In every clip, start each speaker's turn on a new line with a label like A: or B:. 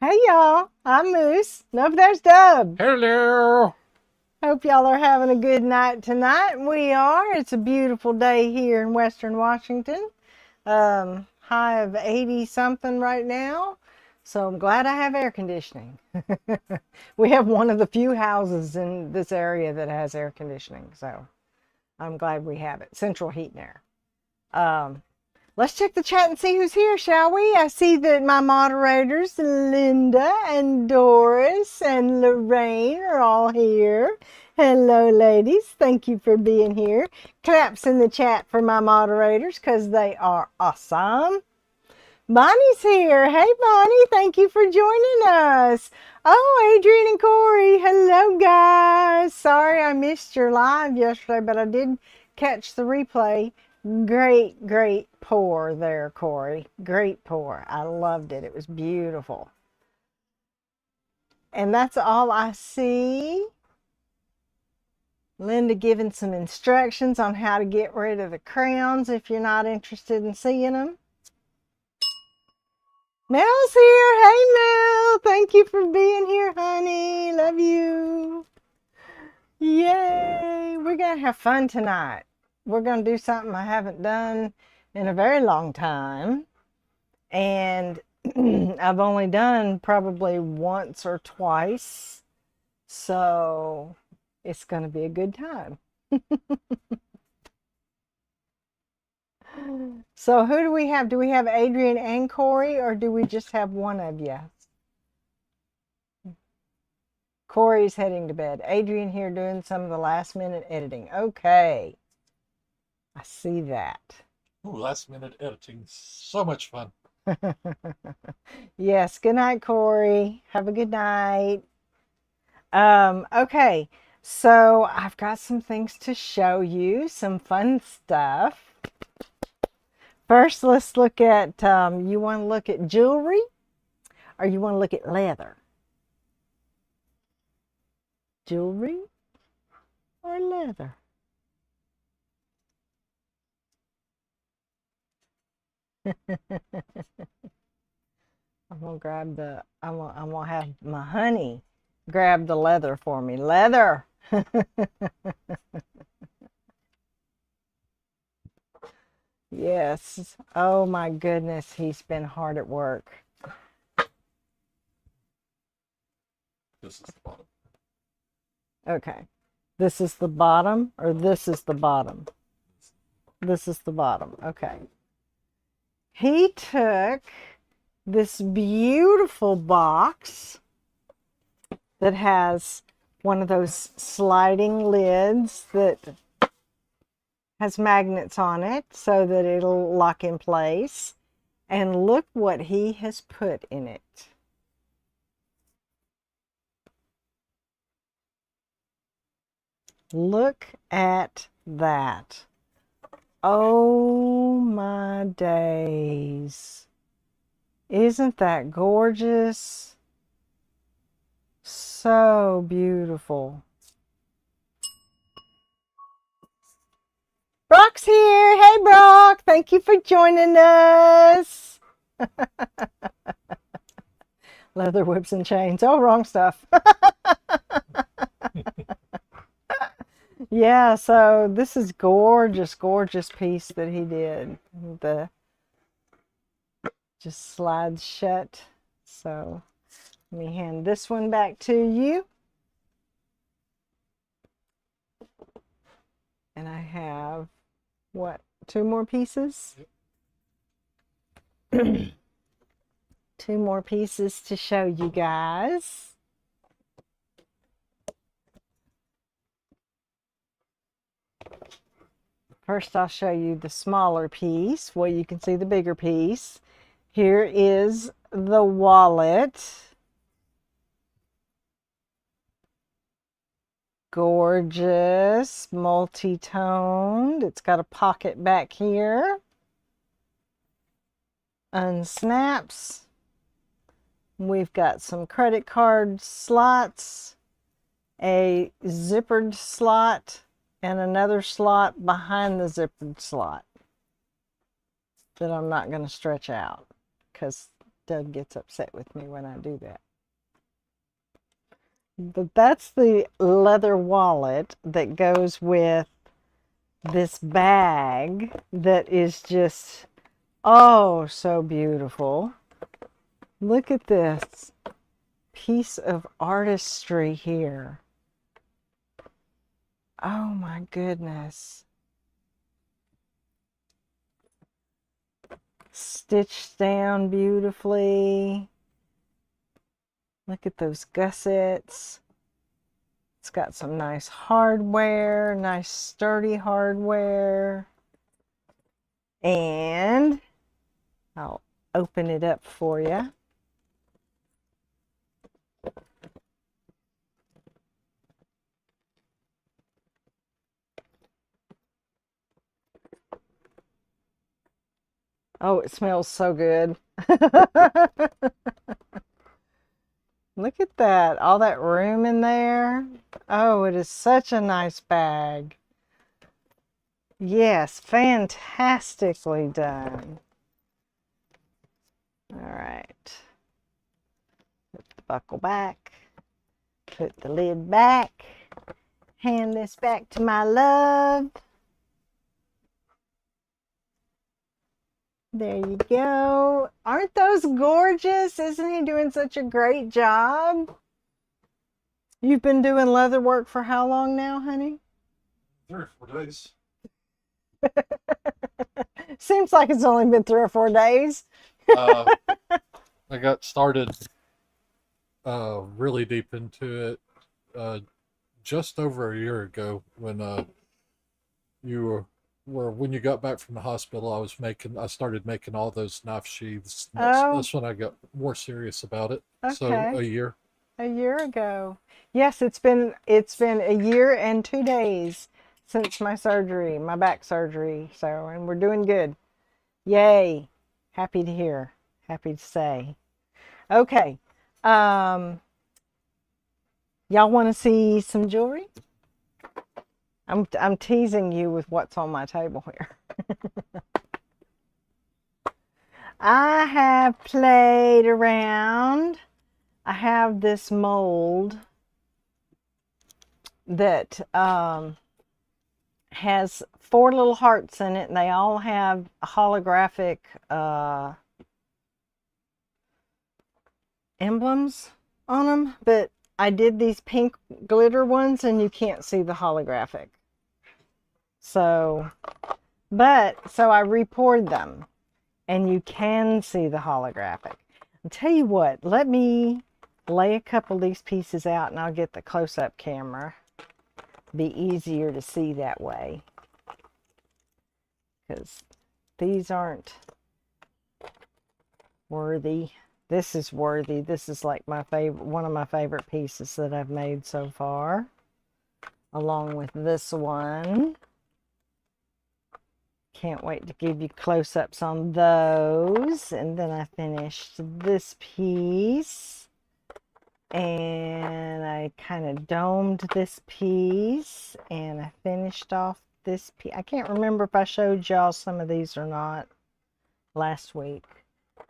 A: Hey y'all, I'm Moose. Nope, there's Dub.
B: Hello.
A: Hope y'all are having a good night tonight. We are. It's a beautiful day here in Western Washington. High of 80 something right now. So I'm glad I have air conditioning. We have one of the few houses in this area that has air conditioning. So I'm glad we have it. Central heat and air. Um, Let's check the chat and see who's here, shall we? I see that my moderators, Linda and Doris and Lorraine, are all here. Hello, ladies. Thank you for being here. Claps in the chat for my moderators because they are awesome. Bonnie's here. Hey, Bonnie. Thank you for joining us. Oh, Adrian and Corey. Hello, guys. Sorry I missed your live yesterday, but I did catch the replay. Great pour there, Corey. Great pour. I loved it. It was beautiful. And that's all I see. Linda giving some instructions on how to get rid of the crayons if you're not interested in seeing them. Mel's here. Hey, Mel. Thank you for being here, honey. Love you. Yay. We're going to have fun tonight. We're going to do something I haven't done in a very long time. And I've only done probably once or twice. So it's going to be a good time. So who do we have? Do we have Adrian and Corey, or do we just have one of you? Corey's heading to bed. Adrian here doing some of the last minute editing. Okay. I see that.
B: Ooh, last minute editing. So much fun.
A: Yes. Good night, Corey. Have a good night. Okay. So I've got some things to show you, some fun stuff. First, let's look at, you want to look at jewelry or you want to look at leather? Jewelry or leather? I'm gonna grab the, I'm gonna have my honey grab the leather for me. Leather! Yes. Oh my goodness, he's been hard at work.
B: This is the bottom.
A: Okay. This is the bottom, or this is the bottom? This is the bottom. Okay. He took this beautiful box that has one of those sliding lids that has magnets on it so that it'll lock in place. And look what he has put in it. Look at that. Oh my days. Isn't that gorgeous? So beautiful. Brock's here. Hey, Brock. Thank you for joining us. Leather whips and chains. Oh, wrong stuff. Yeah, so this is gorgeous piece that he did. The just slides shut. So let me hand this one back to you. And I have, what, 2 more pieces? Yep. 2 more pieces to show you guys. First, I'll show you the smaller piece. Well, you can see the bigger piece. Here is the wallet. Gorgeous, multi-toned. It's got a pocket back here. Unsnaps. We've got some credit card slots, a zippered slot, and another slot behind the zippered slot that I'm not going to stretch out because Doug gets upset with me when I do that. But that's the leather wallet that goes with this bag that is just, oh, so beautiful. Look at this piece of artistry here. Oh my goodness. Stitched down beautifully. Look at those gussets. It's got some nice hardware, nice sturdy hardware. And I'll open it up for you. Oh, it smells so good. Look at that, all that room in there. Oh, it is such a nice bag. Yes, fantastically done. All right. Put the buckle back. Put the lid back. Hand this back to my love. There you go. Aren't those gorgeous? Isn't he doing such a great job? You've been doing leather work for how long now, honey?
B: 3 or 4 days.
A: Seems like it's only been 3 or 4 days.
B: I got started really deep into it just over a year ago when when you got back from the hospital. I started making all those knife sheaths. That's when I got more serious about it.
A: Okay.
B: So a year.
A: A year ago. Yes, it's been a year and 2 days since my surgery, my back surgery. So, and we're doing good. Yay. Happy to hear. Happy to say. Okay. Y'all want to see some jewelry? I'm teasing you with what's on my table here. I have played around. I have this mold that has 4 little hearts in it, and they all have holographic emblems on them, but I did these pink glitter ones and you can't see the holographic. So I re-poured them and you can see the holographic. I'll tell you what, let me lay a couple of these pieces out and I'll get the close-up camera. Be easier to see that way, because these aren't worthy. This is worthy. This is like my favorite, one of my favorite pieces that I've made so far, along with this one. Can't wait to give you close-ups on those. And then I finished this piece, and I kind of domed this piece, and I finished off this piece. I can't remember if I showed y'all some of these or not last week.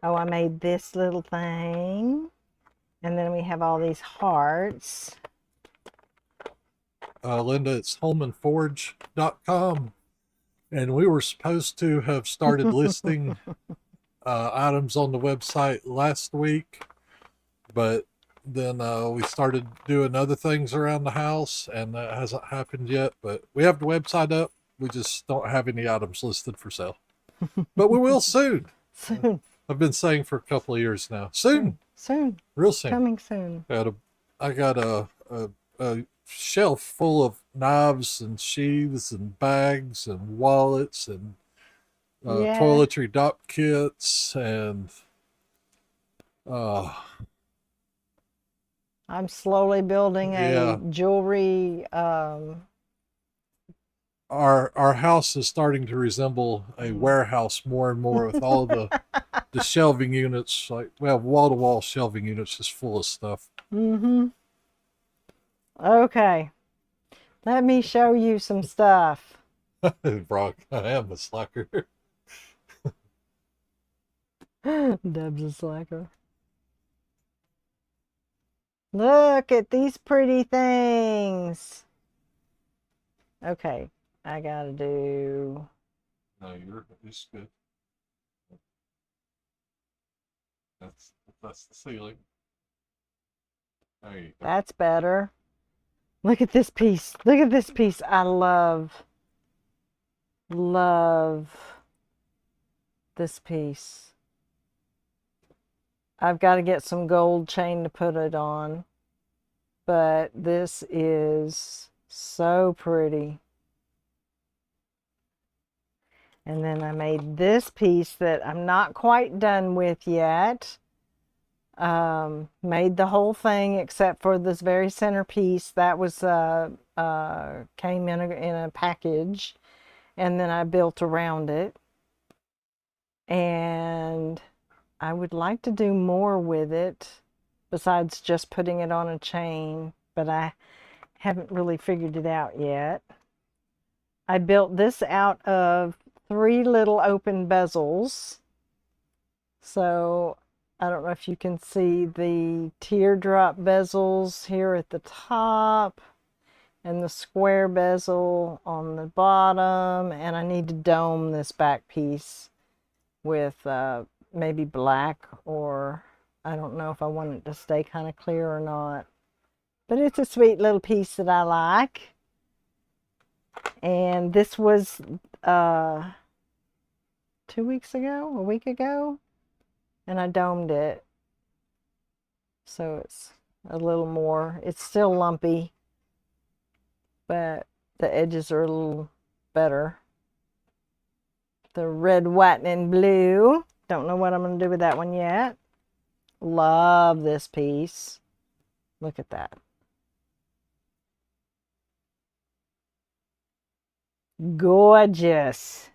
A: Oh, I made this little thing. And then we have all these hearts.
B: Linda, it's homeandforge.com. And we were supposed to have started listing items on the website last week. But then we started doing other things around the house, and that hasn't happened yet. But we have the website up. We just don't have any items listed for sale. But we will soon.
A: Soon.
B: I've been saying for a couple of years now. Soon.
A: Soon.
B: Real soon.
A: Coming soon.
B: I got a shelf full of knives and sheaths and bags and wallets and toiletry dock kits and
A: I'm slowly building a jewelry
B: our house is starting to resemble a warehouse more and more, with all the shelving units. Like, we have wall-to-wall shelving units just full of stuff.
A: Okay, let me show you some stuff.
B: Brock, I am a slacker.
A: Deb's a slacker. Look at these pretty things. Okay, I gotta do...
B: No, it's good. That's the ceiling. There you go.
A: That's better. Look at this piece. Look at this piece. I love this piece. I've got to get some gold chain to put it on, but this is so pretty. And then I made this piece that I'm not quite done with yet. Made the whole thing except for this very center piece. That was came in a package, and then I built around it. And I would like to do more with it besides just putting it on a chain, but I haven't really figured it out yet. I built this out of 3 little open bezels. So I don't know if you can see the teardrop bezels here at the top and the square bezel on the bottom, and I need to dome this back piece with maybe black, or I don't know if I want it to stay kind of clear or not. But it's a sweet little piece that I like. And this was 2 weeks ago, a week ago, and I domed it. So it's a little more, it's still lumpy, but the edges are a little better. The red, white, and blue. Don't know what I'm going to do with that one yet. Love this piece. Look at that. Gorgeous.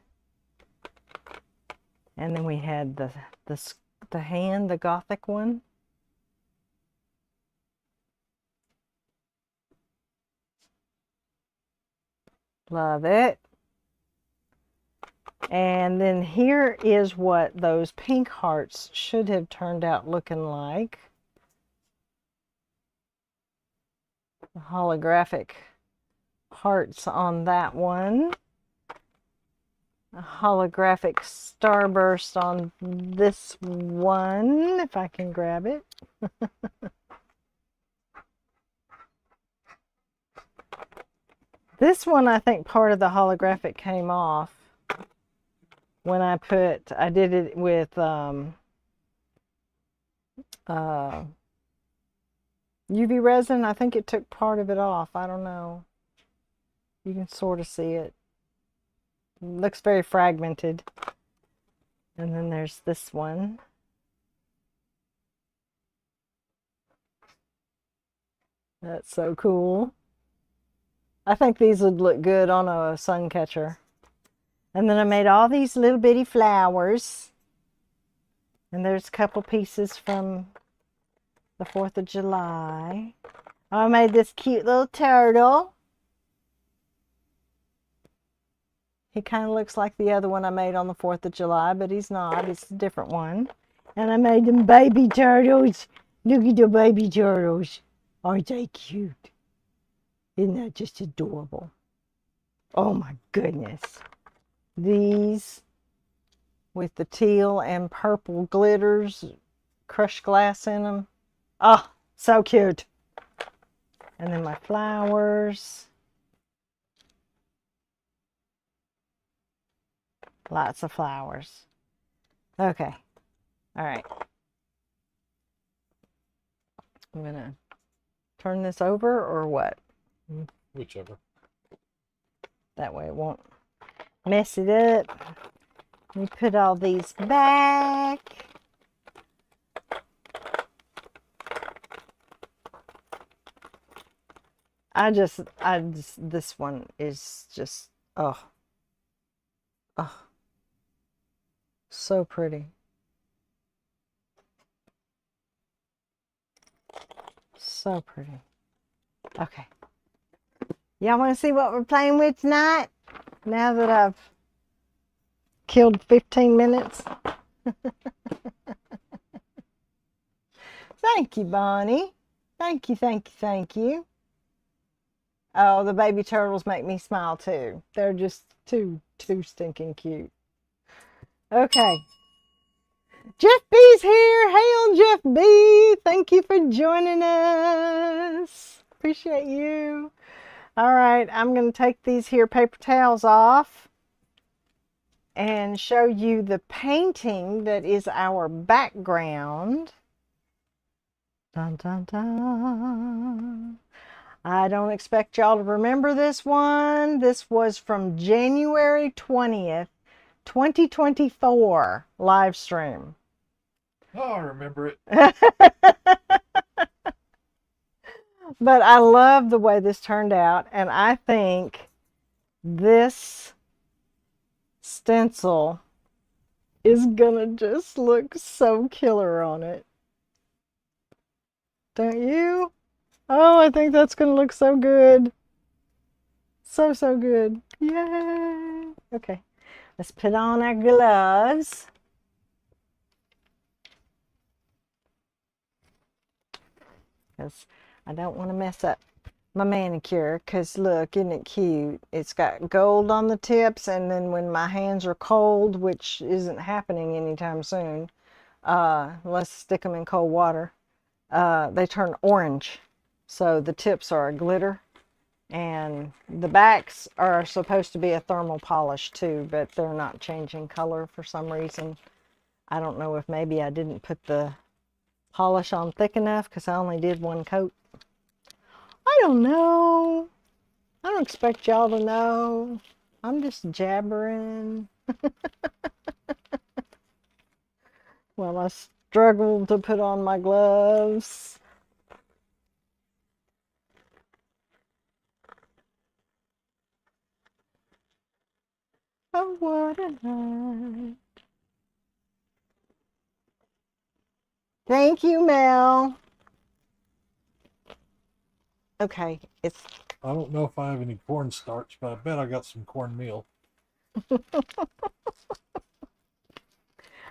A: And then we had the hand, the Gothic one. Love it. And then here is what those pink hearts should have turned out looking like. The holographic hearts on that one. A holographic starburst on this one, if I can grab it. This one, I think part of the holographic came off when I did it with UV resin. I think it took part of it off. I don't know. You can sort of see it. It looks very fragmented. And then there's this one. That's so cool. I think these would look good on a sun catcher. And then I made all these little bitty flowers. And there's a couple pieces from the 4th of July. I made this cute little turtle. He kind of looks like the other one I made on the 4th of July, but he's not. It's a different one. And I made them baby turtles. Look at the baby turtles. Aren't they cute? Isn't that just adorable? Oh my goodness. These with the teal and purple glitters, crushed glass in them. Oh, so cute. And then my flowers. Lots of flowers. Okay. All right. I'm going to turn this over or what?
B: Whichever.
A: That way it won't mess it up. Let me put all these back. This one is just, oh, so pretty. So pretty. Okay. Y'all want to see what we're playing with tonight? Now that I've killed 15 minutes. Thank you, Bonnie. Thank you, thank you, thank you. Oh, the baby turtles make me smile too. They're just too stinking cute. Okay. Jeff B's here. Hail, Jeff B. Thank you for joining us. Appreciate you. All right, I'm going to take these here paper towels off and show you the painting that is our background. Dun, dun, dun. I don't expect y'all to remember this one. This was from January 20th, 2024 live stream.
B: Oh, I remember it.
A: But I love the way this turned out, and I think this stencil is gonna just look so killer on it. Don't you? Oh, I think that's gonna look so good. So good. Yay! Okay, let's put on our gloves. Because I don't want to mess up my manicure. Because look, isn't it cute? It's got gold on the tips, and then when my hands are cold, which isn't happening anytime soon, let's stick them in cold water, they turn orange. So the tips are a glitter, and the backs are supposed to be a thermal polish too, but they're not changing color for some reason. I don't know if maybe I didn't put the polish on thick enough because I only did one coat. I don't know. I don't expect y'all to know. I'm just jabbering. Well, I struggled to put on my gloves. Oh, what a night. Thank you, Mel. Okay, it's...
B: I don't know if I have any cornstarch, but I bet I got some cornmeal.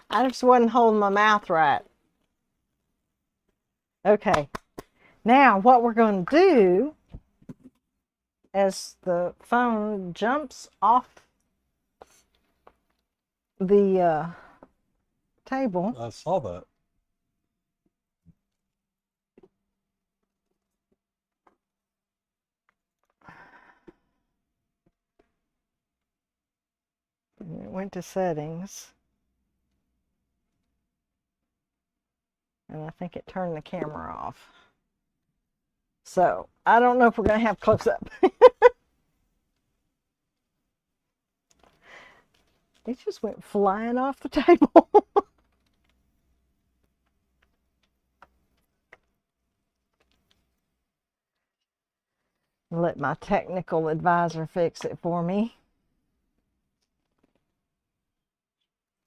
A: I just wasn't holding my mouth right. Okay, now what we're going to do as the phone jumps off the table.
B: I saw that.
A: And it went to settings. And I think it turned the camera off. So I don't know if we're going to have close up. It just went flying off the table. Let my technical advisor fix it for me.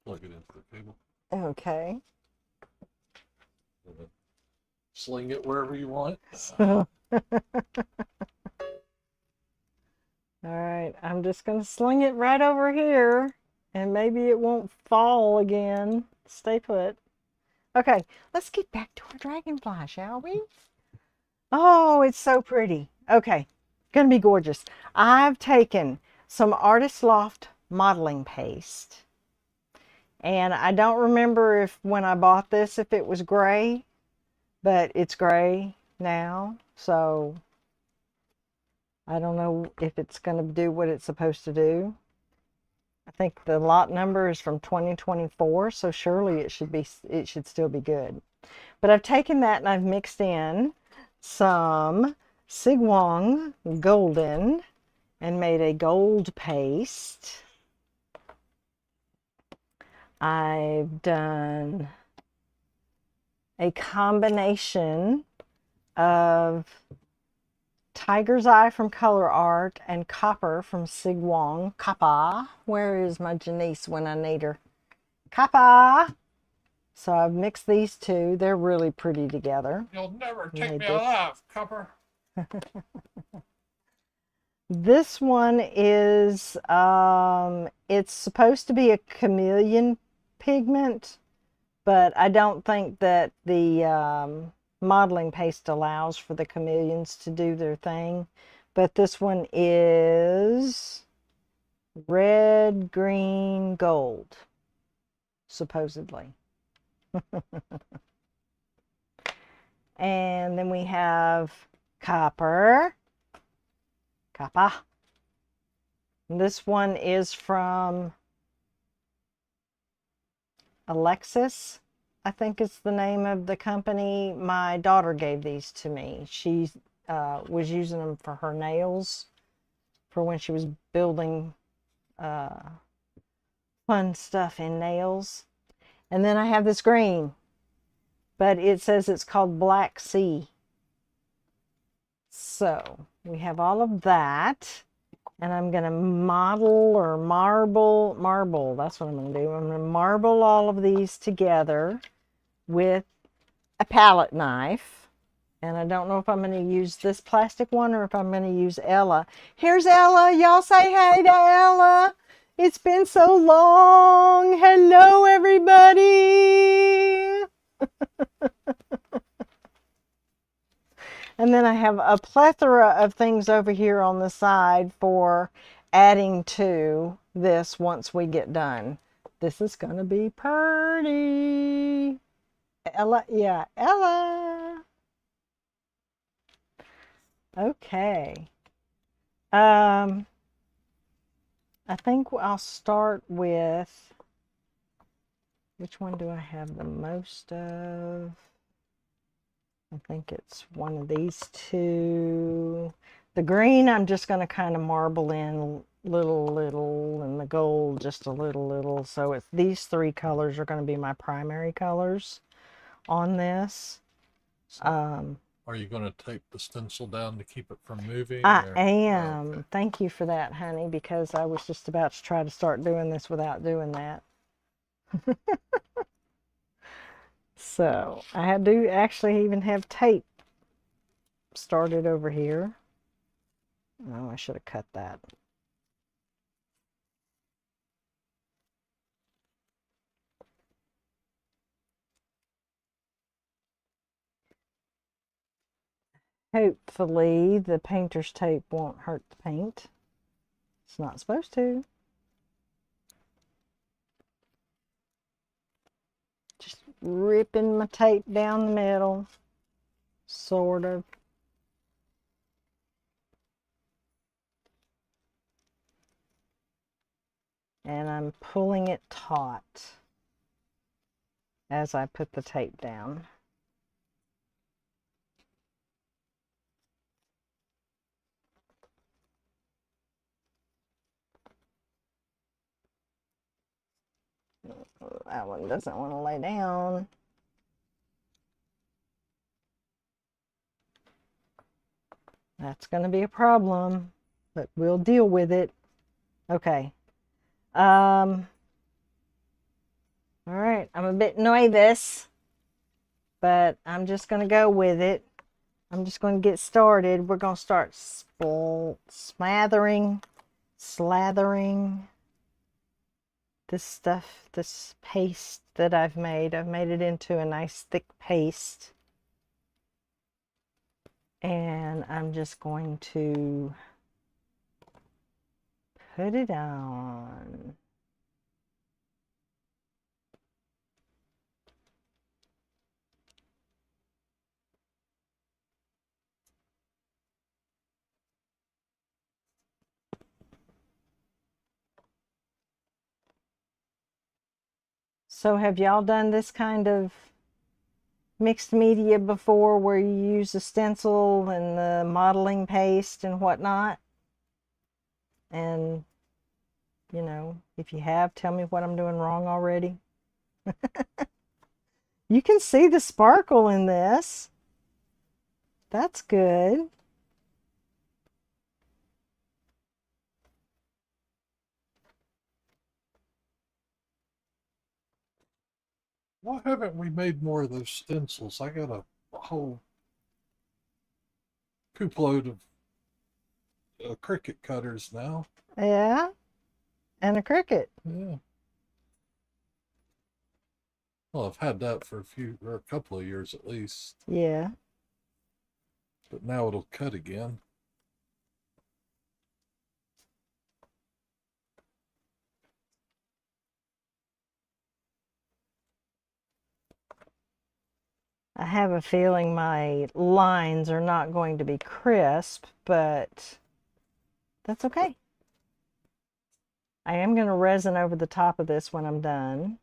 B: Plug it into the cable.
A: Okay.
B: Sling it wherever you want.
A: So, all right, I'm just going to sling it right over here, and maybe it won't fall again. Stay put. Okay, let's get back to our dragonfly, shall we? Oh, it's so pretty. Okay, gonna be gorgeous. I've taken some Artist Loft modeling paste, and I don't remember if when I bought this if it was gray, but it's gray now, so I don't know if it's going to do what it's supposed to do. I think the lot number is from 2024, so surely it should still be good. But I've taken that and I've mixed in some Sigwong Golden and made a gold paste. I've done a combination of Tiger's Eye from Color Art and Copper from Sigwong. Kappa. Where is my Janice when I need her? Kappa. So I've mixed these two. They're really pretty together.
B: You'll never take me alive, Copper.
A: This one is, it's supposed to be a chameleon pigment, but I don't think that the modeling paste allows for the chameleons to do their thing. But this one is red, green, gold, supposedly. And then we have copper. Copper. This one is from Alexis, I think it's the name of the company. My daughter gave these to me. She was using them for her nails, for when she was building fun stuff in nails. And then I have this green, but it says it's called Black Sea. So we have all of that. And I'm going to model or marble, that's what I'm going to do. I'm going to marble all of these together with a palette knife. And I don't know if I'm going to use this plastic one or if I'm going to use Ella. Here's Ella. Y'all say hey to Ella. It's been so long. Hello, everybody. And then I have a plethora of things over here on the side for adding to this once we get done. This is going to be pretty. Ella, yeah, Ella. Okay. I think I'll start with, which one do I have the most of? I think it's one of these two. The green I'm just going to kind of marble in little, and the gold just a little. So it's these three colors are going to be my primary colors on this.
B: Are you going to tape the stencil down to keep it from moving?
A: I
B: or?
A: am.
B: Okay.
A: Thank you for that, honey, because I was just about to try to start doing this without doing that. So I do actually even have tape started over here. Oh, I should have cut that. Hopefully the painter's tape won't hurt the paint. It's not supposed to. Just ripping my tape down the middle, sort of. And I'm pulling it taut as I put the tape down. That one doesn't want to lay down. That's going to be a problem, but we'll deal with it. Okay. All right, I'm a bit nervous, but I'm just going to go with it. I'm just going to get started. We're going to start slathering this stuff, this paste that I've made. I've made it into a nice thick paste. And I'm just going to put it on. So have y'all done this kind of mixed media before where you use the stencil and the modeling paste and whatnot? And, you know, if you have, tell me what I'm doing wrong already. You can see the sparkle in this. That's good.
B: Why haven't we made more of those stencils? I got a whole poop load of Cricut cutters now.
A: Yeah, and a cricket.
B: Yeah. Well, I've had that for a couple of years at least,
A: Yeah.
B: but now it'll cut again.
A: I have a feeling my lines are not going to be crisp, but that's okay. I am going to resin over the top of this when I'm done.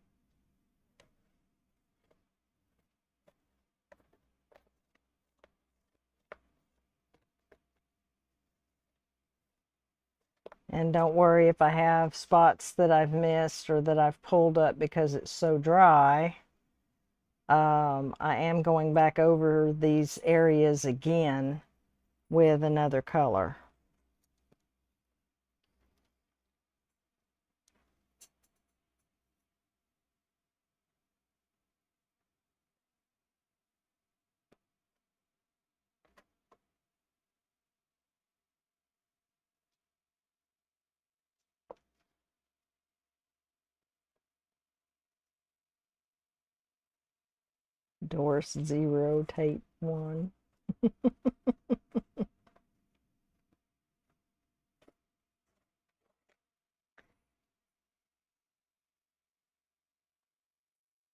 A: And don't worry if I have spots that I've missed or that I've pulled up because it's so dry. I am going back over these areas again with another color. Doris 0 tape 1.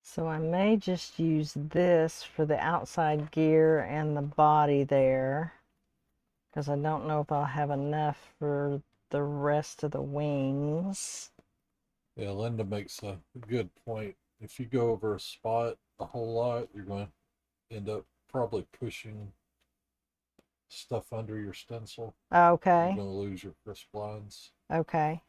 A: So I may just use this for the outside gear and the body there, because I don't know if I'll have enough for the rest of the wings.
B: Yeah, Linda makes a good point. If you go over a spot a whole lot, you're going to end up probably pushing stuff under your stencil.
A: Okay.
B: You're going to lose your crisp lines.
A: Okay.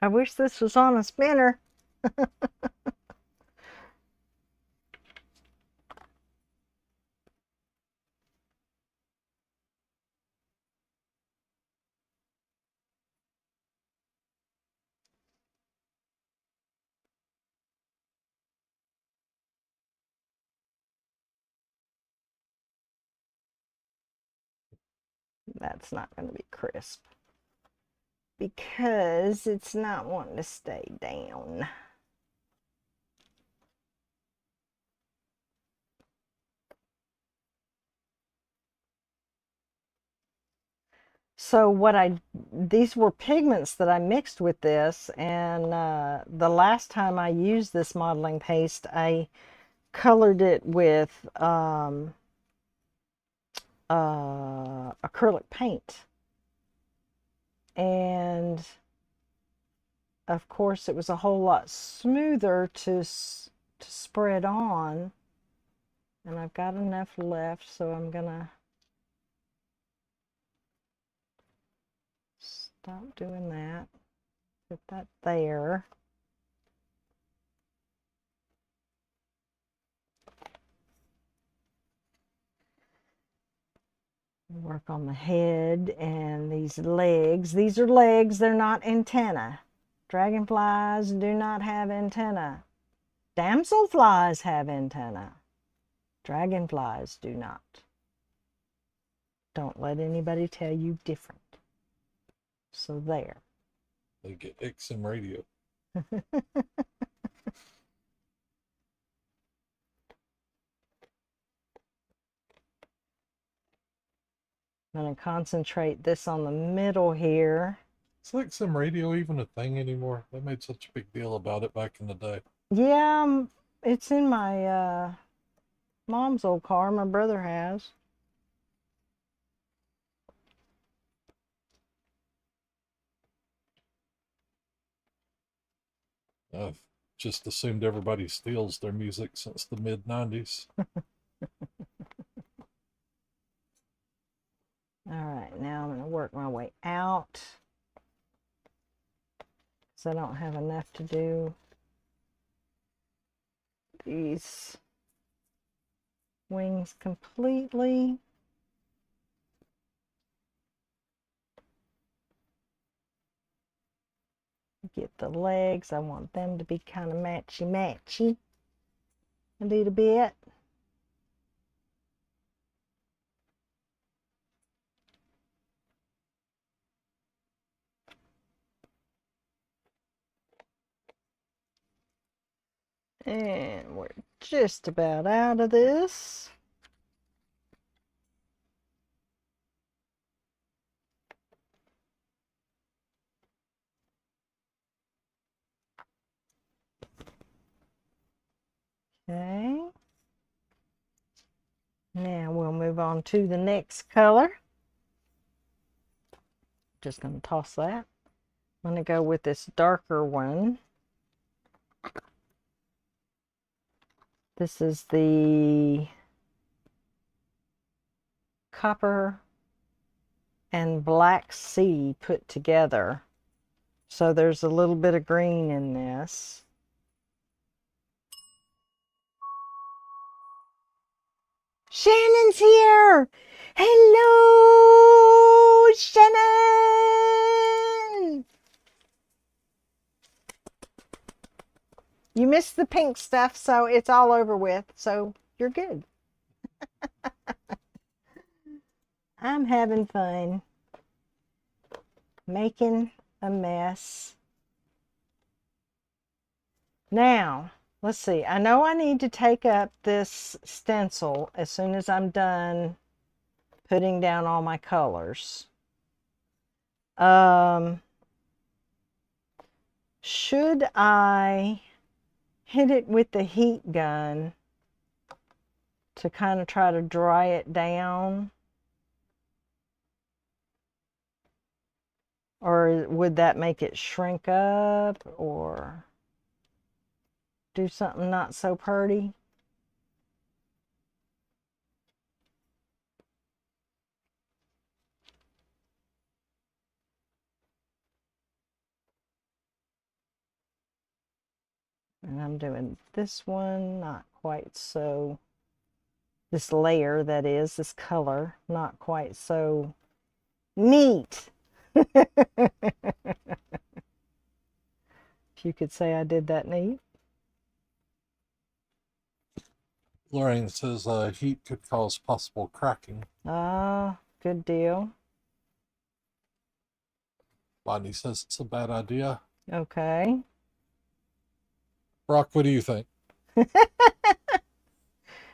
A: I wish this was on a spinner. That's not going to be crisp because it's not wanting to stay down. So these were pigments that I mixed with this, and the last time I used this modeling paste, I colored it with acrylic paint. And of course it was a whole lot smoother to spread on. And I've got enough left, so I'm gonna stop doing that. Put that there. Work on the head and these legs. These are legs, they're not antenna. Dragonflies do not have antenna. Damselflies have antenna. Dragonflies do not. Don't let anybody tell you different. So there.
B: They get XM radio.
A: I'm going to concentrate this on the middle here.
B: Is XM radio even a thing anymore? They made such a big deal about it back in the day.
A: Yeah, it's in my mom's old car. My brother has.
B: I've just assumed everybody steals their music since the mid-90s.
A: All right, now I'm going to work my way out because I don't have enough to do these wings completely. Get the legs. I want them to be kind of matchy-matchy a little bit. And we're just about out of this. Okay. Now we'll move on to the next color. Just going to toss that. I'm going to go with this darker one. This is the copper and black sea put together. So there's a little bit of green in this. Shannon's here! Hello, Shannon! You missed the pink stuff, so it's all over with, so you're good. I'm having fun making a mess. Now, let's see. I know I need to take up this stencil as soon as I'm done putting down all my colors. Should I hit it with the heat gun to kind of try to dry it down? Or would that make it shrink up or do something not so pretty? And I'm doing this one, not quite so, this layer that is, this color, not quite so neat. If you could say I did that neat.
B: Lorraine says heat could cause possible cracking.
A: Ah, good deal.
B: Bonnie says it's a bad idea.
A: Okay.
B: Brock, what do you think?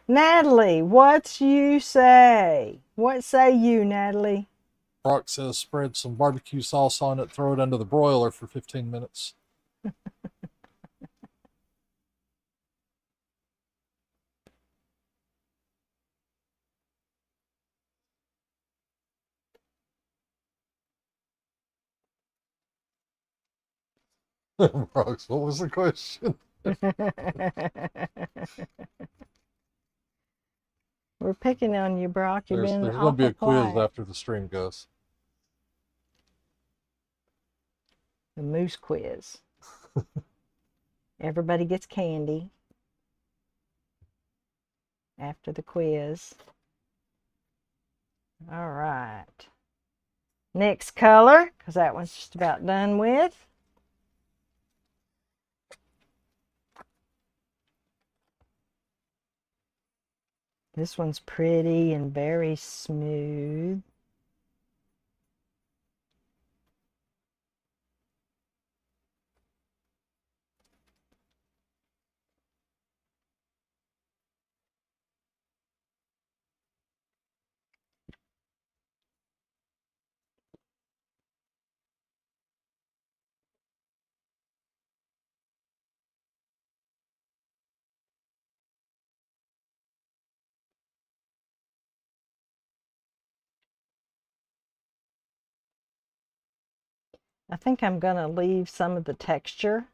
A: Natalie, what you say? What say you, Natalie?
B: Brock says spread some barbecue sauce on it, throw it under the broiler for 15 minutes. Brock, what was the question?
A: We're picking on you, Brock. You've been
B: There's going to be
A: awful
B: a quiz
A: quiet.
B: after the stream goes.
A: The moose quiz. Everybody gets candy after the quiz. All right. Next color, because that one's just about done with. This one's pretty and very smooth. I think I'm going to leave some of the texture.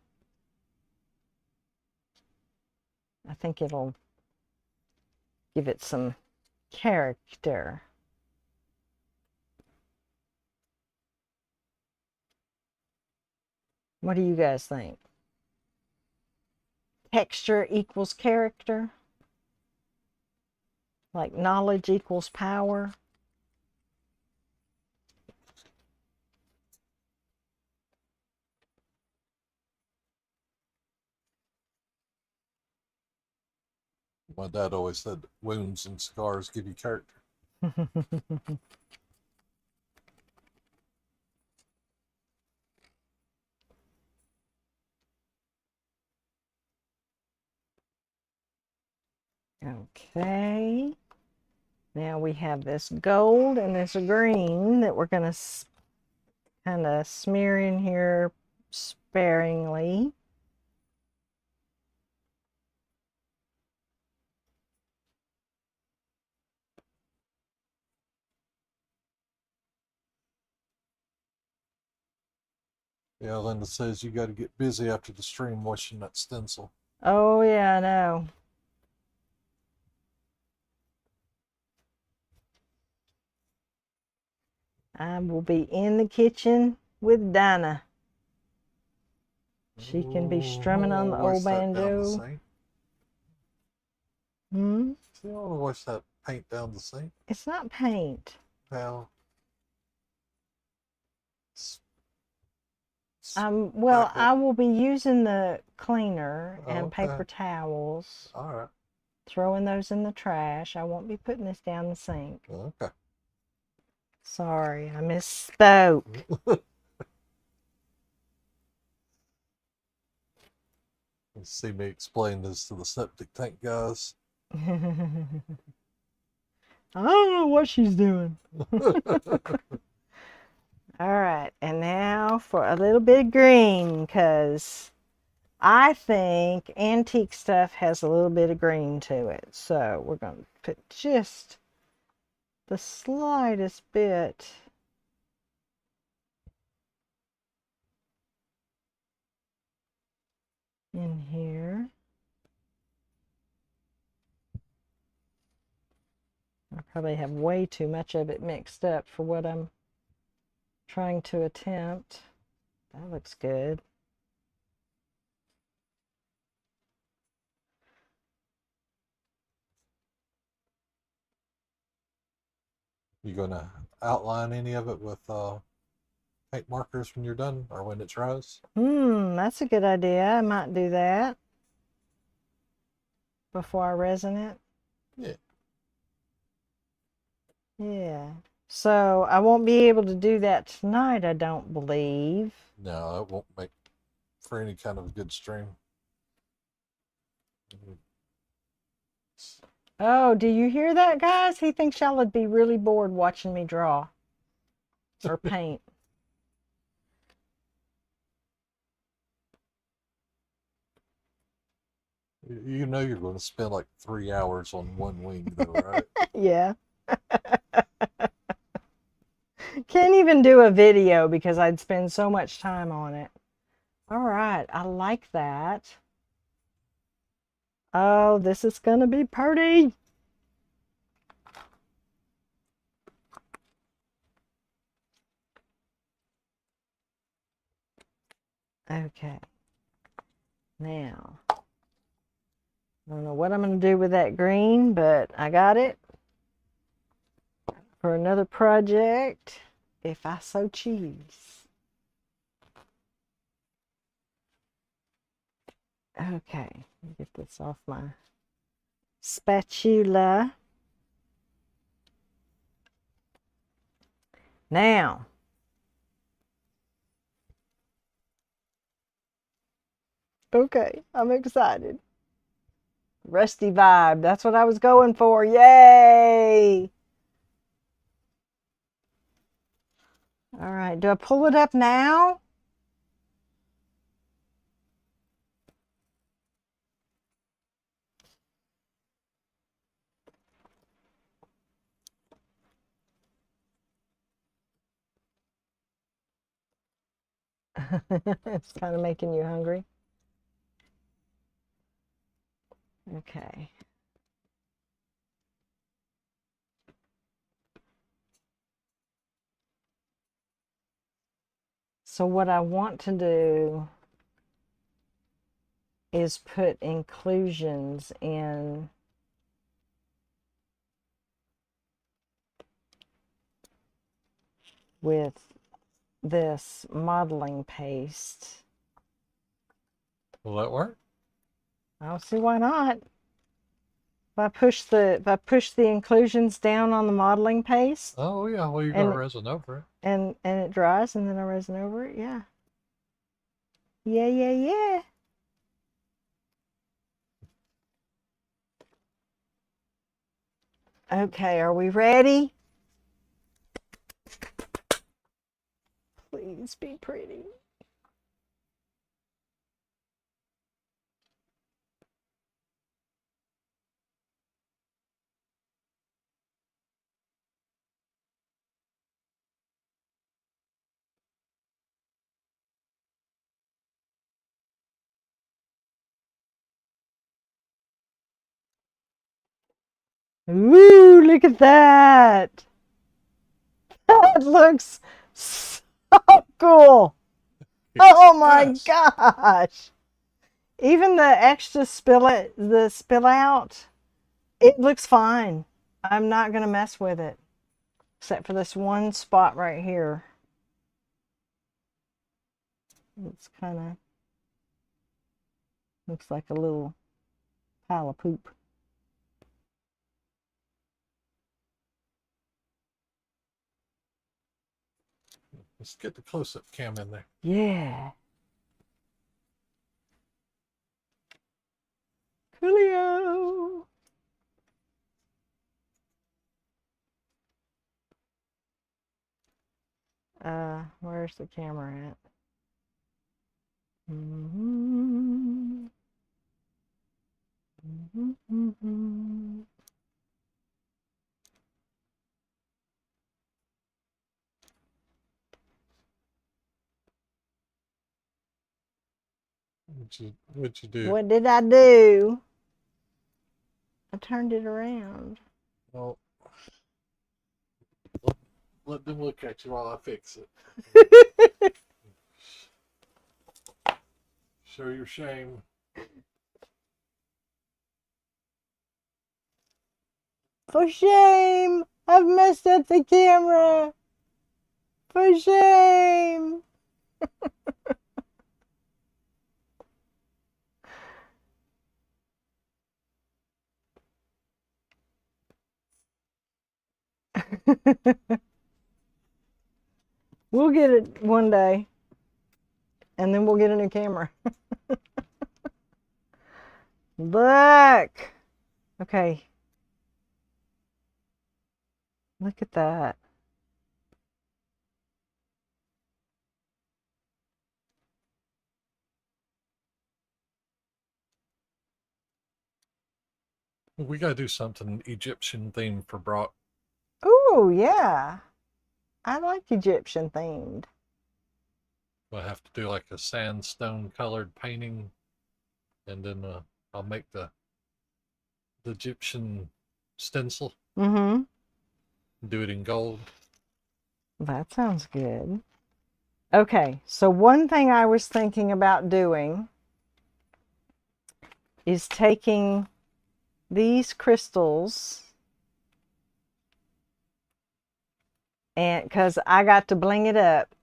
A: I think it'll give it some character. What do you guys think? Texture equals character? Like knowledge equals power?
B: My dad always said wounds and scars give you character.
A: Okay. Now we have this gold and this green that we're going to kind of smear in here sparingly.
B: Yeah, Linda says you got to get busy after the stream washing that stencil.
A: Oh, yeah, I know. I will be in the kitchen with Dinah. She can be strumming on the old banjo. Hmm?
B: You want to wash that paint down the sink?
A: It's not paint.
B: Well,
A: Well, I will be using the cleaner and
B: okay.
A: paper towels.
B: All right.
A: Throwing those in the trash. I won't be putting this down the sink.
B: Okay.
A: Sorry, I misspoke.
B: You see me explain this to the septic tank guys.
A: I don't know what she's doing. All right, and now for a little bit of green, because I think antique stuff has a little bit of green to it. So we're going to put just the slightest bit in here. I probably have way too much of it mixed up for what I'm trying to attempt. That looks good.
B: You gonna outline any of it with paint markers when you're done or when it dries?
A: That's a good idea. I might do that before I resin it.
B: Yeah.
A: Yeah. So I won't be able to do that tonight, I don't believe.
B: No, it won't make for any kind of good stream.
A: Oh, do you hear that, guys? He thinks y'all would be really bored watching me draw or paint.
B: You know you're going to spend like 3 hours on one wing, though, right?
A: Yeah. Can't even do a video because I'd spend so much time on it. All right, I like that. Oh, this is gonna be pretty. Okay. Now, I don't know what I'm going to do with that green, but I got it for another project if I so choose. Okay, get this off my spatula. Now, okay, I'm excited. Rusty vibe, that's what I was going for. Yay! All right, do I pull it up now? It's kind of making you hungry. Okay. So what I want to do is put inclusions in with this modeling paste.
B: Will that work?
A: I don't see why not. If I push the inclusions down on the modeling paste.
B: Oh yeah, well you're gonna resin over it.
A: And it dries and then I resin over it, yeah. Yeah, yeah, yeah. Okay, are we ready? Please be pretty. Ooh, look at that. That looks so cool. Oh my gosh. Even the extra spill out, it looks fine. I'm not going to mess with it. Except for this one spot right here. It's kind of looks like a little pile of poop.
B: Let's get the close-up cam in there.
A: Yeah. Coolio. Where's the camera at? Mm-hmm. Mm-hmm.
B: What'd you do?
A: What did I do? I turned it around.
B: Well, let them look at you while I fix it. Show your shame.
A: For shame! I've messed up the camera. For shame! We'll get it one day. And then we'll get a new camera. Look! Okay. Look at that.
B: We gotta do something Egyptian theme for Brock.
A: Ooh, yeah. I like Egyptian themed.
B: We'll have to do like a sandstone colored painting, and then I'll make the Egyptian stencil.
A: Mm-hmm.
B: Do it in gold.
A: That sounds good. Okay, so one thing I was thinking about doing is taking these crystals, and because I got to bling it up,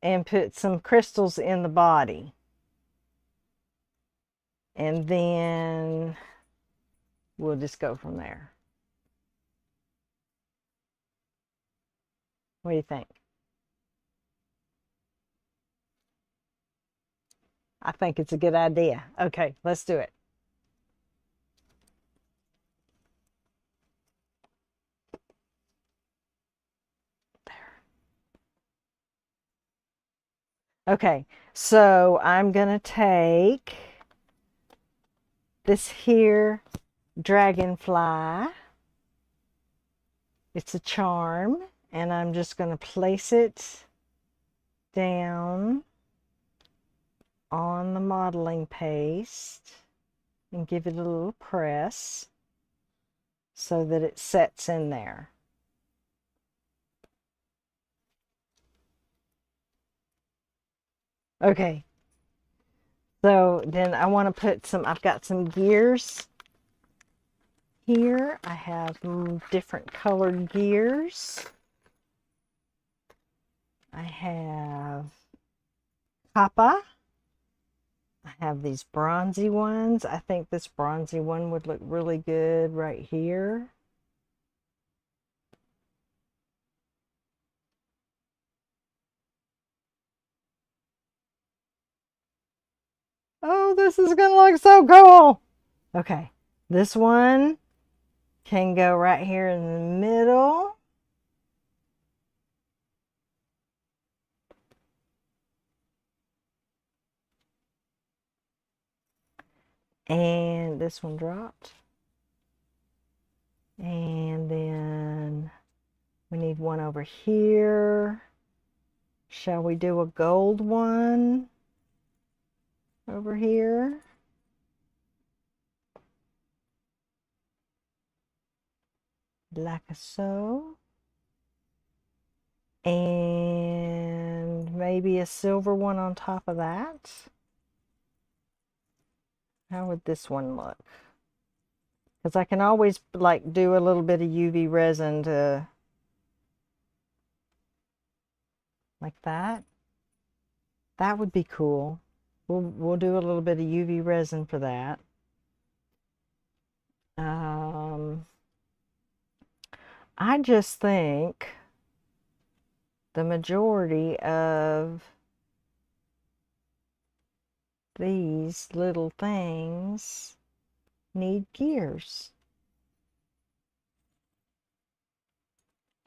A: and put some crystals in the body. And then we'll just go from there. What do you think? I think it's a good idea. Okay, let's do it. Okay, so I'm going to take this here dragonfly. It's a charm, and I'm just going to place it down on the modeling paste and give it a little press so that it sets in there. Okay, so then I want to put some, I've got some gears here. I have different colored gears. I have copper. I have these bronzy ones. I think this bronzy one would look really good right here. Oh, this is gonna look so cool. Okay, this one can go right here in the middle. And this one dropped. And then we need one over here. Shall we do a gold one over here? Like so. And maybe a silver one on top of that. How would this one look? Because I can always like do a little bit of UV resin to like that. That would be cool. We'll do a little bit of UV resin for that. I just think the majority of these little things need gears.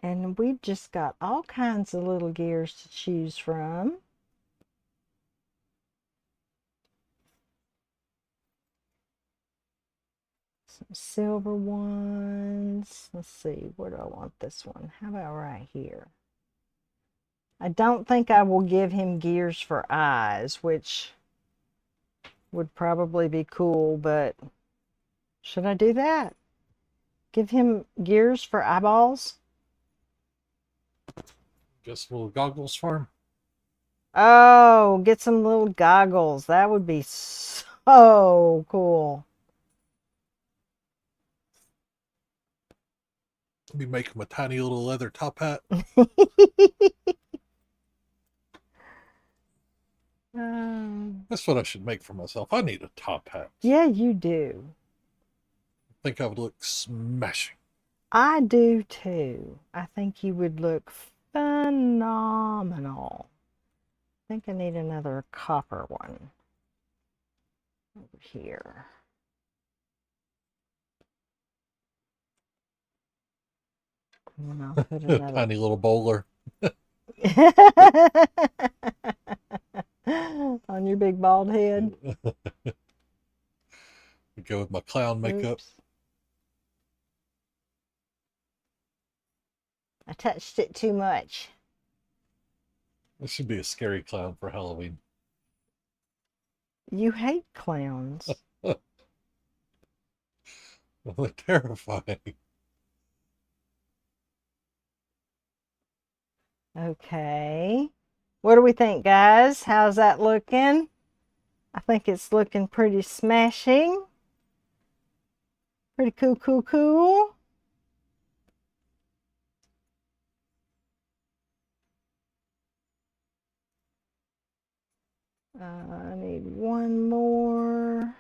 A: And we've just got all kinds of little gears to choose from. Some silver ones. Let's see, where do I want this one? How about right here? I don't think I will give him gears for eyes, which would probably be cool, but should I do that? Give him gears for eyeballs?
B: Just little goggles for him.
A: Oh, get some little goggles. That would be so cool.
B: Be make him a tiny little leather top hat. That's what I should make for myself. I need a top hat.
A: Yeah, you do.
B: I think I would look smashing.
A: I do too. I think you would look phenomenal. I think I need another copper one over here. And I'll put another
B: tiny little bowler.
A: on your big bald head.
B: Go with my clown makeup.
A: Oops. I touched it too much.
B: This should be a scary clown for Halloween.
A: You hate clowns.
B: Well, they're terrifying.
A: Okay. What do we think, guys? How's that looking? I think it's looking pretty smashing. Pretty cool, cool, cool. I need one more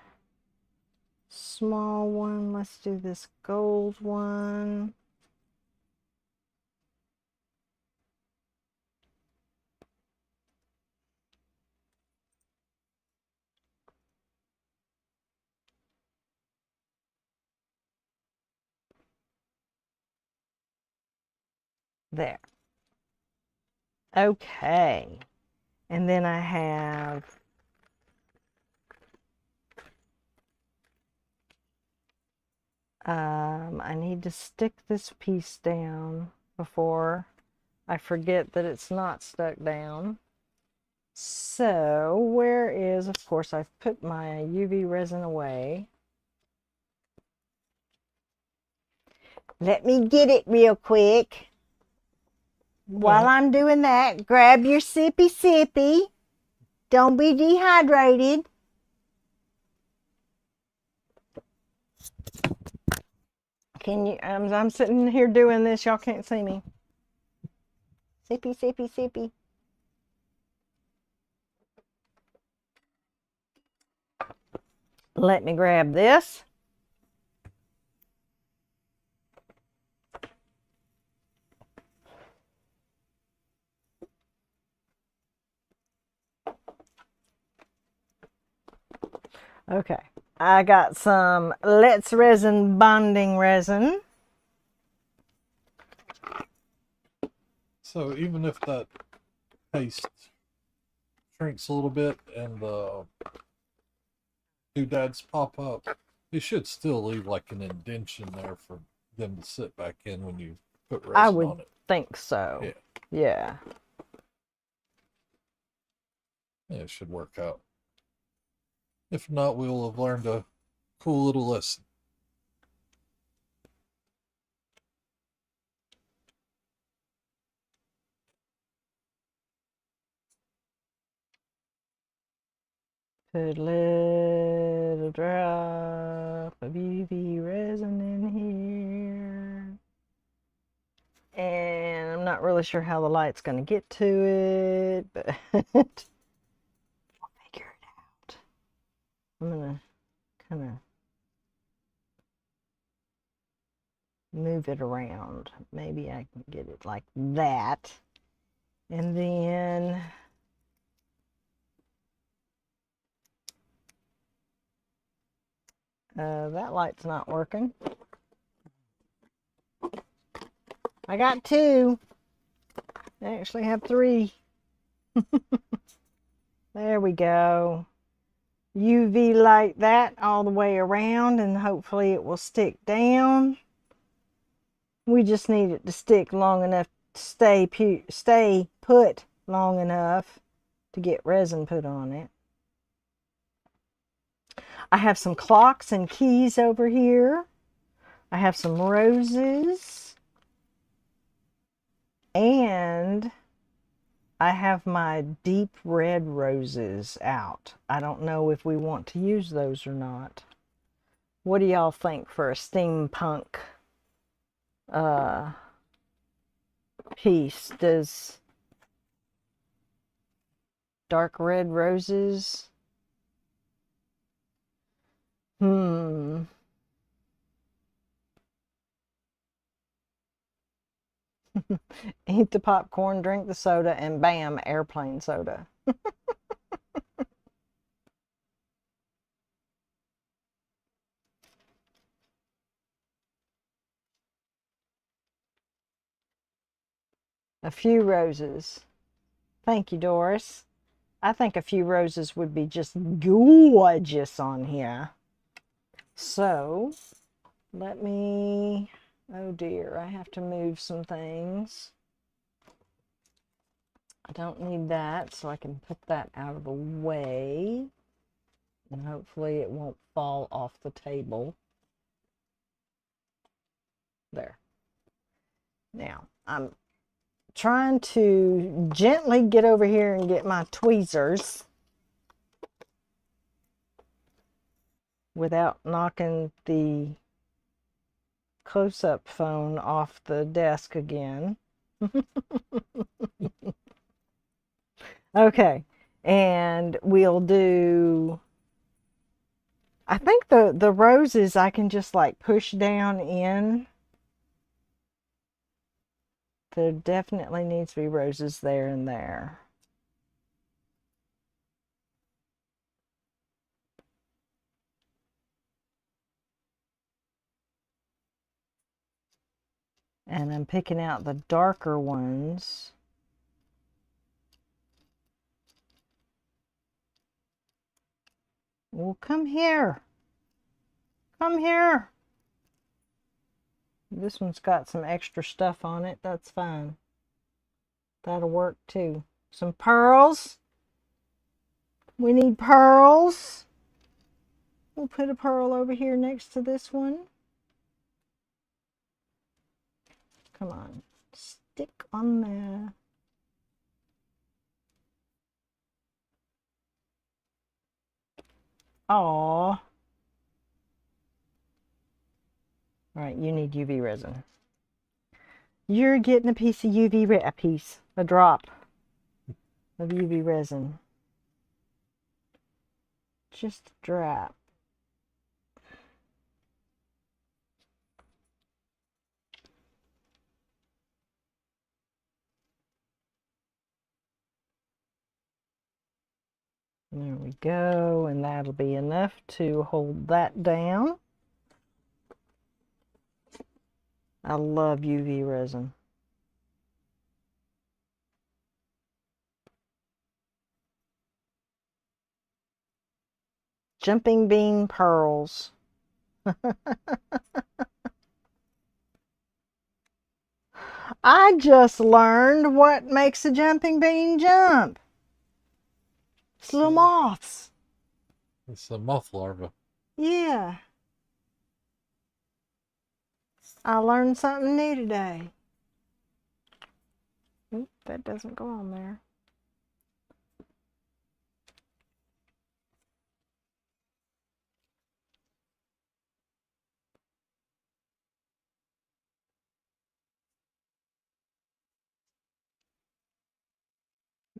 A: small one. Let's do this gold one. There. Okay. And then I have I need to stick this piece down before I forget that it's not stuck down. So where is, of course, I've put my UV resin away. Let me get it real quick. While I'm doing that, grab your sippy sippy. Don't be dehydrated. Can you, I'm sitting here doing this, y'all can't see me. Sippy, sippy, sippy. Let me grab this. Okay, I got some Let's Resin bonding resin.
B: So even if that paste shrinks a little bit and the doodads pop up, it should still leave like an indentation there for them to sit back in when you put resin
A: I would
B: on it.
A: think so. Yeah.
B: Yeah, it should work out. If not, we will have learned a cool little lesson.
A: Put a little drop of UV resin in here. And I'm not really sure how the light's going to get to it, but we'll figure it out. I'm going to kind of move it around. Maybe I can get it like that. And then that light's not working. I got two. I actually have three. There we go. UV light that all the way around, and hopefully it will stick down. We just need it to stick long enough to stay put long enough to get resin put on it. I have some clocks and keys over here. I have some roses. And I have my deep red roses out. I don't know if we want to use those or not. What do y'all think for a steampunk piece? Does dark red roses? Eat the popcorn, drink the soda, and bam, airplane soda. A few roses. Thank you, Doris. I think a few roses would be just gorgeous on here. So, let me... Oh dear, I have to move some things. I don't need that, so I can put that out of the way. And hopefully it won't fall off the table. There. Now, I'm trying to gently get over here and get my tweezers without knocking the close-up phone off the desk again. Okay, and we'll do, I think the roses I can just like push down in. There definitely needs to be roses there and there. And I'm picking out the darker ones. Well, come here. Come here. This one's got some extra stuff on it. That's fine. That'll work too. Some pearls. We need pearls. We'll put a pearl over here next to this one. Come on. Stick on there. Aww. Alright, you need UV resin. You're getting a piece of UV resin, a drop of UV resin. Just a drop. There we go, and that'll be enough to hold that down. I love UV resin. Jumping bean pearls. I just learned what makes a jumping bean jump. It's little moths.
B: It's a moth larva.
A: Yeah. I learned something new today. Oop, that doesn't go on there.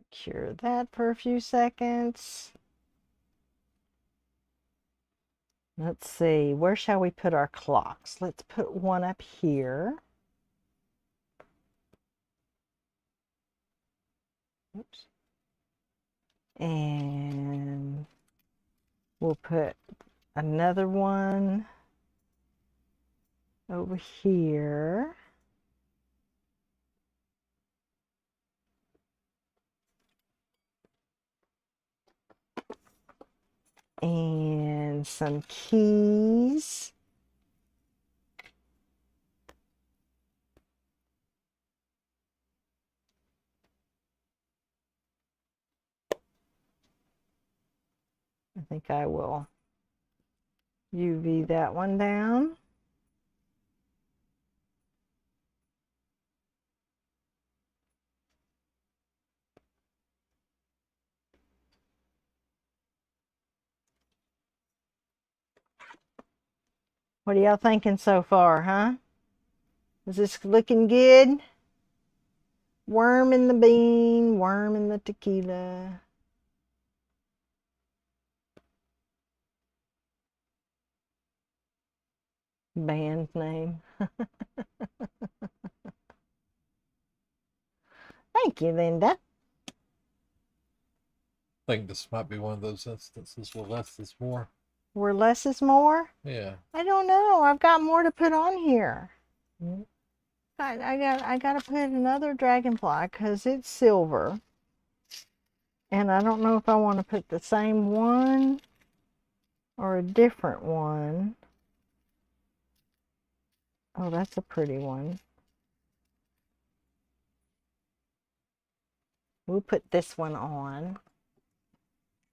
A: Cure that for a few seconds. Let's see, where shall we put our clocks? Let's put one up here. Oops. And we'll put another one over here. And some keys. I think I will UV that one down. What are y'all thinking so far, huh? Is this looking good? Worm in the bean, worm in the tequila. Band name. Thank you, Linda.
B: I think this might be one of those instances where less is more.
A: Where less is more?
B: Yeah.
A: I don't know. I've got more to put on here. I got to put another dragonfly because it's silver. And I don't know if I want to put the same one or a different one. Oh, that's a pretty one. We'll put this one on.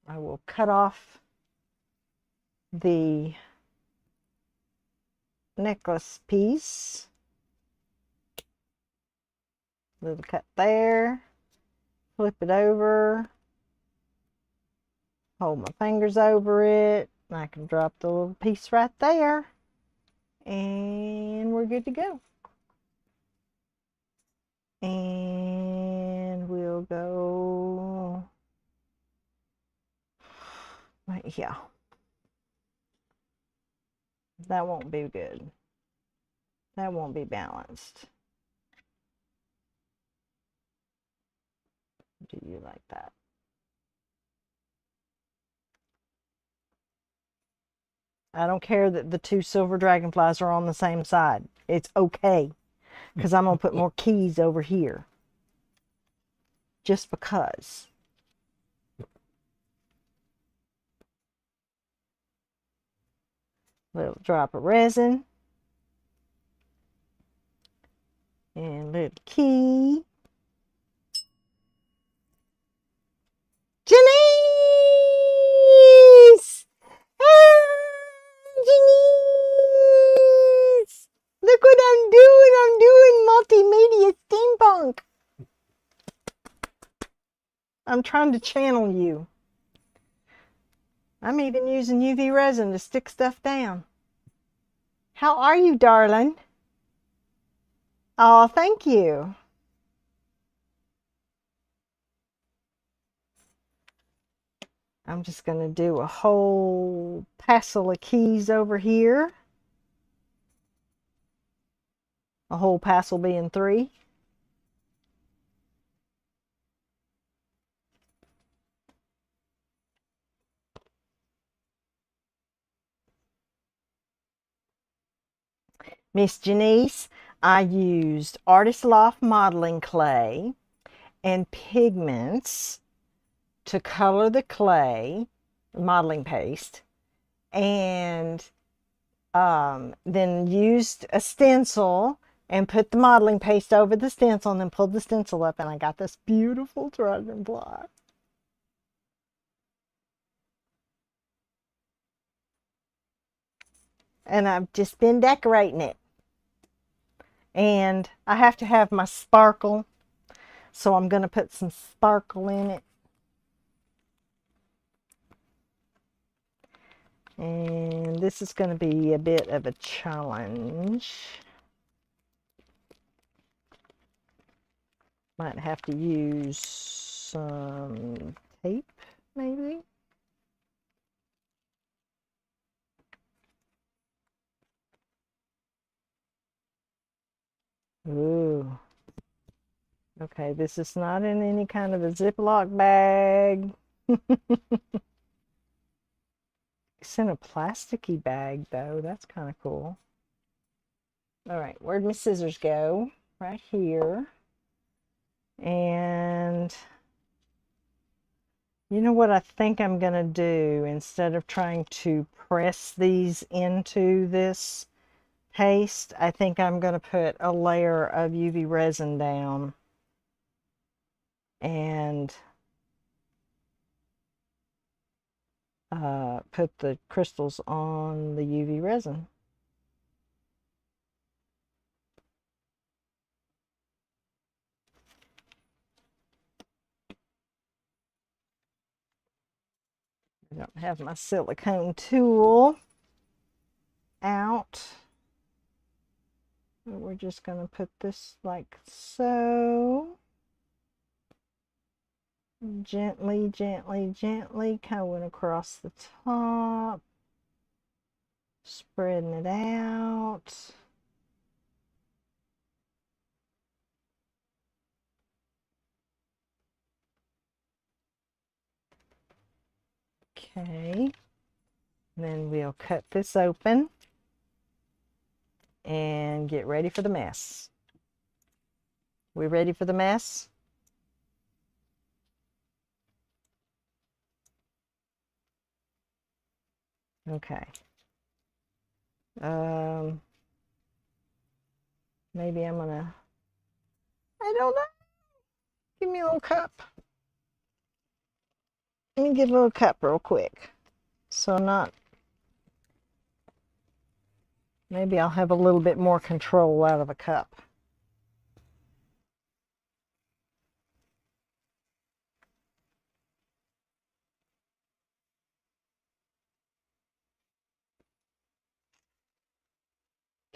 A: I will cut off the necklace piece. Little cut there. Flip it over. Hold my fingers over it. And I can drop the little piece right there. And we're good to go. And we'll go right here. That won't be good. That won't be balanced. Do you like that? I don't care that the two silver dragonflies are on the same side. It's okay. Because I'm going to put more keys over here. Just because. Little drop of resin. And little key. Janice! Janice! Look what I'm doing. I'm doing multimedia steampunk. I'm trying to channel you. I'm even using UV resin to stick stuff down. How are you, darling? Oh, thank you. I'm just going to do a whole passel of keys over here. A whole passel being 3. Miss Janice, I used Artist Loft modeling clay and pigments to color the clay, modeling paste, and then used a stencil and put the modeling paste over the stencil and then pulled the stencil up, and I got this beautiful dragonfly. And I've just been decorating it. And I have to have my sparkle, so I'm going to put some sparkle in it. And this is going to be a bit of a challenge. Might have to use some tape, maybe. Ooh. Okay, this is not in any kind of a Ziploc bag. It's in a plasticky bag, though. That's kind of cool. All right, where'd my scissors go? Right here. And you know what I think I'm going to do? Instead of trying to press these into this paste, I think I'm going to put a layer of UV resin down and put the crystals on the UV resin. I don't have my silicone tool out. But we're just going to put this like so. Gently, gently, gently going across the top. Spreading it out. Okay. Then we'll cut this open and get ready for the mess. We ready for the mess? Okay. Maybe I'm gonna, I don't know. Give me a little cup. Let me get a little cup real quick. So maybe I'll have a little bit more control out of a cup.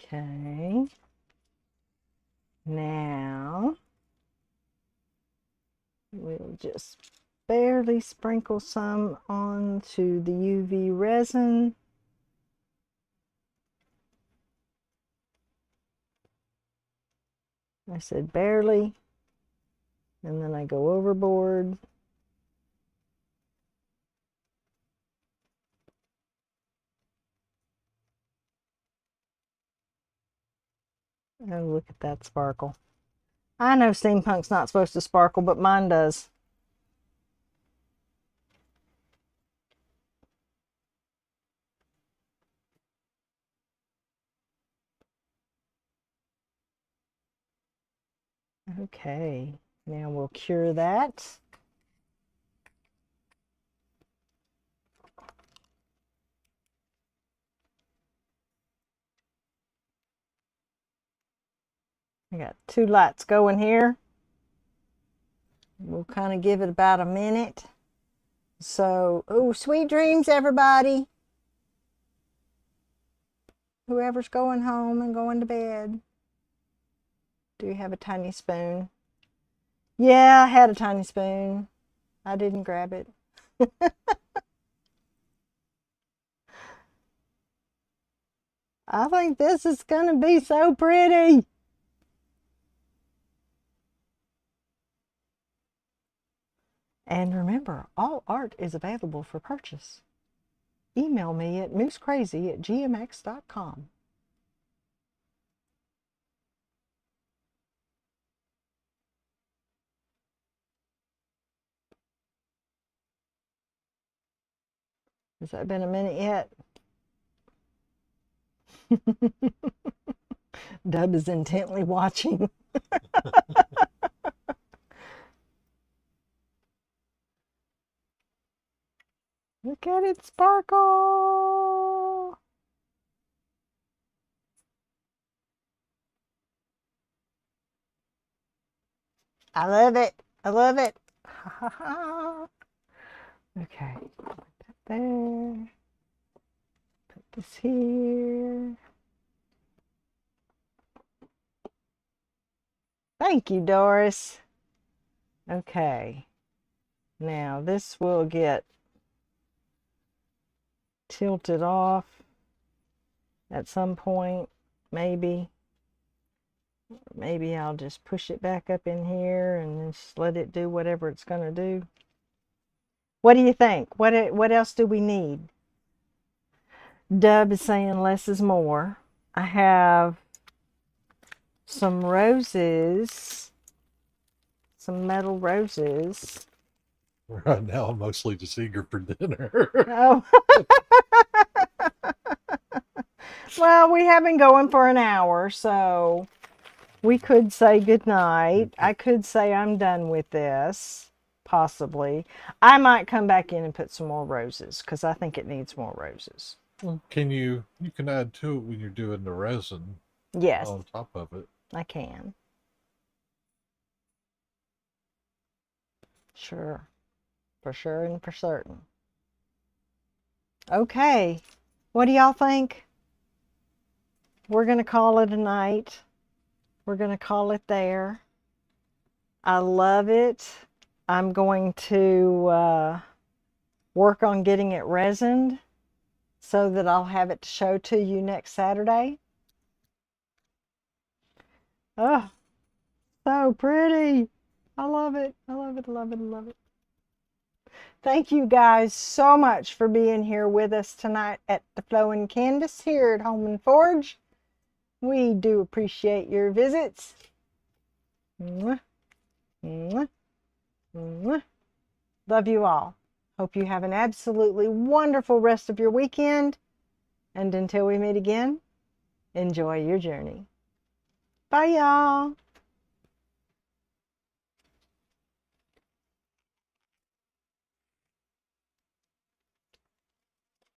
A: Okay. Now, we'll just barely sprinkle some onto the UV resin. I said barely, and then I go overboard. Oh, look at that sparkle. I know steampunk's not supposed to sparkle, but mine does. Okay, now we'll cure that. I got 2 lights going here. We'll kind of give it about a minute. So, oh, sweet dreams, everybody. Whoever's going home and going to bed. Do you have a tiny spoon? Yeah, I had a tiny spoon. I didn't grab it. I think this is going to be so pretty. And remember, all art is available for purchase. Email me at MooseKrazy@gmx.com. Has that been a minute yet? Dub is intently watching. Look at it sparkle. I love it. I love it. Okay, put that there. Put this here. Thank you, Doris. Okay, now this will get tilted off at some point, maybe. Maybe I'll just push it back up in here and just let it do whatever it's going to do. What do you think? What else do we need? Dub is saying less is more. I have some roses, some metal roses.
B: Right now, I'm mostly just eager for dinner.
A: Oh. Well, we have been going for an hour, so we could say goodnight. I could say I'm done with this, possibly. I might come back in and put some more roses because I think it needs more roses.
B: Well, you can add to it when you're doing the resin.
A: Yes,
B: On top of it.
A: I can. Sure. For sure and for certain. Okay. What do y'all think? We're going to call it a night. We're going to call it there. I love it. I'm going to work on getting it resined so that I'll have it to show to you next Saturday. Oh, so pretty. I love it. I love it. I love it. I love it. Thank you guys so much for being here with us tonight at the Flowing Canvas here at Home and Forge. We do appreciate your visits. Mwah, mwah, mwah. Love you all. Hope you have an absolutely wonderful rest of your weekend. And until we meet again, enjoy your journey. Bye, y'all.